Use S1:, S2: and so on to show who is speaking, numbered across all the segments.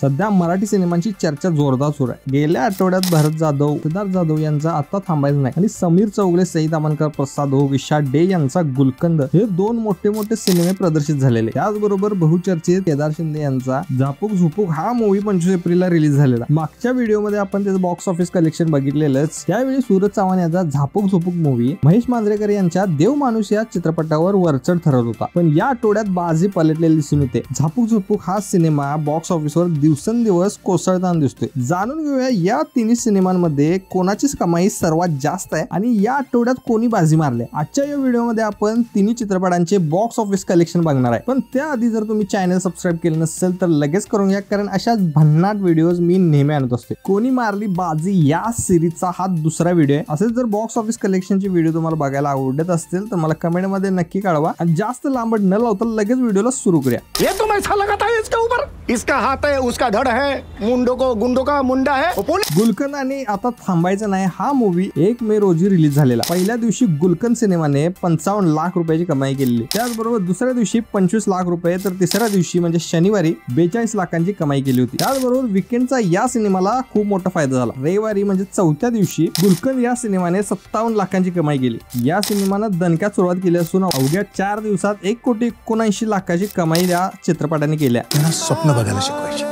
S1: सध्या मराठी सिनेमांची चर्चा जोरदार सुरू आहे। गेल्या आठवड्यात भरत जाधव, सिद्धार्थ जाधव यांचा आता थांबायचं नाही आणि समीर चौगुले, सईद अमनकर, प्रसाद ओक, ईशा डे यांचा गुलकंद हे दोन मोठे सिनेमे प्रदर्शित झालेले। त्याचबरोबर बहुचर्चित केदार शिंदे यांचा झापूक झुपूक हा मूवी 25 एप्रिलला रिलीज झालेला। मागच्या व्हिडिओमध्ये आपण त्याचं बॉक्स ऑफिस कलेक्शन बघितलेलंच। त्यावेळी सूरज चव्हाण यांचा झापूक झुपूक मूवी महेश मांजरेकर यांच्या देव माणूस या चित्रपटावर वरचढ ठरत होता, पण या आठवड्यात बाजी पलटलेली दिसून येते। झापूक झुपूक हा सिनेमा बॉक्स ऑफिसवर दिवसेंदिवस कोसळताना दिसतोय। जाणून घेऊया या तिन्ही सिनेमांमध्ये कोणाचीच कमाई सर्वात जास्त आहे आणि या आठवड्यात कोणी बाजी मारले। आजच्या या व्हिडिओमध्ये आपण तिन्ही चित्रपटांचे बॉक्स ऑफिस कलेक्शन बघणार आहे, पण त्याआधी जर तुम्ही चॅनल सबस्क्राइब केले नसेल तर लगेच करून घ्या, कारण अशाच भन्नाट व्हिडिओज मी नेहमी आणत असते। कोणी मारली बाजी या सिरीजचा हा दुसरा व्हिडिओ आहे। असेच जर बॉक्स ऑफिस कलेक्शनचे व्हिडिओ तुम्हाला बघायला आवडत असतील तर मला कमेंट मध्ये नक्की कळवा आणि जास्त लांबट न लावता लगेच व्हिडिओला सुरू करूया।
S2: ये तो मैं ऐसा लगाता है इसके ऊपर, इसका हाथ है, उसका धड़ है, गुंडों का मुंडा है।
S1: गुलकंद आणि आता थांबायचं नाही हा मूवी 1 मे रोजी रिलीज झालेला। पहिल्या दिवशी गुलकंद सिनेमाने 55 लाख रुपयाची कमाई केली। त्याचबरोबर दुसऱ्या दिवशी 25 लाख रुपये, तर तिसऱ्या दिवशी म्हणजे शनिवारी 42 लाखांची कमाई केली होती। त्याचबरोबर वीकेंडचा या सिनेमाला खूप मोठा फायदा झाला। रविवारी म्हणजे चौथ्या दिवशी गुलकंद या सिनेमाने 57 लाखांची कमाई केली। या सिनेमानं दणक्यात सुरुवात केली असून अवघ्या 4 दिवसात 1,79 लाखाची कमाई या चित्रपटाने केल्या।
S2: स्वप्न बघायला शिकवायचे,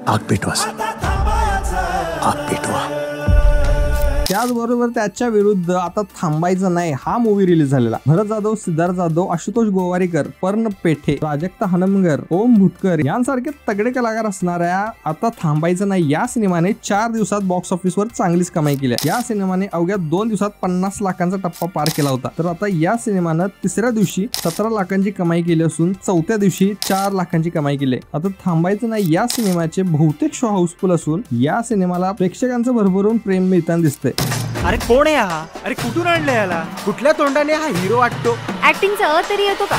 S2: आग पेटवा, आग पेटवा।
S1: त्याचबरोबर त्याच्या विरुद्ध आता थांबायचं नाही हा मूवी रिलीज झालेला। भरत जाधव, सिद्धार्थ जाधव, आशुतोष गोवारीकर, पर्ण पेठे, प्राजक्ता हनमकर, ओम भूतकर यांसारखे तगडे कलाकार असणाऱ्या आता थांबायचं नाही या सिनेमाने 4 दिवसात बॉक्स ऑफिसवर चांगलीच कमाई केली। या सिनेमाने अवघ्या 2 दिवसात 50 लाखांचा टप्पा पार केला होता। तर आता या सिनेमानं तिसऱ्या दिवशी 17 लाखांची कमाई केली असून चौथ्या दिवशी 4 लाखांची कमाई केली। आता थांबायचं नाही या सिनेमाचे बहुतेक शो हाऊसफुल असून या सिनेमाला प्रेक्षकांचं भरभरून प्रेम मिळताना दिसतंय।
S3: अरे कोण आहे हा? अरे कुठून आणलंय याला? कुठल्या तोंडाने हा हिरो वाटतो?
S4: ऍक्टिंगचा तरी येतो का?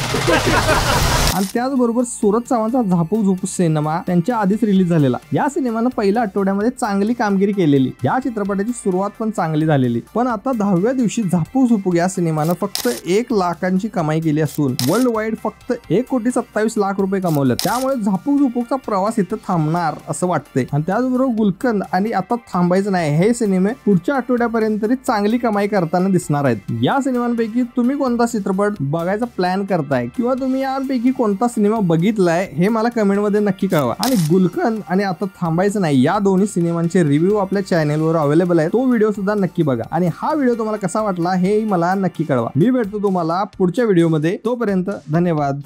S1: आणि त्याचबरोबर सूरज चव्हाणचा झापूक झुपूक सिनेमा त्यांच्या आधीच रिलीज झालेला। या सिनेमानं पहिल्या आठवड्यामध्ये चांगली कामगिरी केलेली। या चित्रपटाची सुरुवात पण चांगली झालेली, पण आता 10व्या दिवशी झापूक झुपूक या सिनेमानं फक्त 1 लाखांची कमाई केली असून वर्ल्ड वाईड फक्त 1,27 लाख रुपये कमवले। त्यामुळे झापूक झुपूकचा प्रवास इथं थांबणार असं वाटतंय। आणि त्याचबरोबर गुलकंद आणि आता थांबायचं नाही हे सिनेमे पुढच्या आठवड्यापर्यंत तरी चांगली कमाई करताना दिसणार आहेत। या सिनेमांपैकी तुम्ही कोणता चित्रपट बघायचा प्लॅन करताय किंवा तुम्ही यापैकी कोणता सिनेमा बघितलाय हे मला कमेंट मध्ये नक्की कळवा। आणि गुलकंद आणि आता थांबायचं नाही या दोन्ही सिनेमांचे रिव्ह्यू आपल्या चॅनलवर अवेलेबल आहे, तो व्हिडिओ सुद्धा नक्की बघा। आणि हा व्हिडिओ तुम्हाला कसा वाटला हे मला नक्की कळवा। मी भेटतो तुम्हाला पुढच्या व्हिडिओमध्ये, तोपर्यंत धन्यवाद।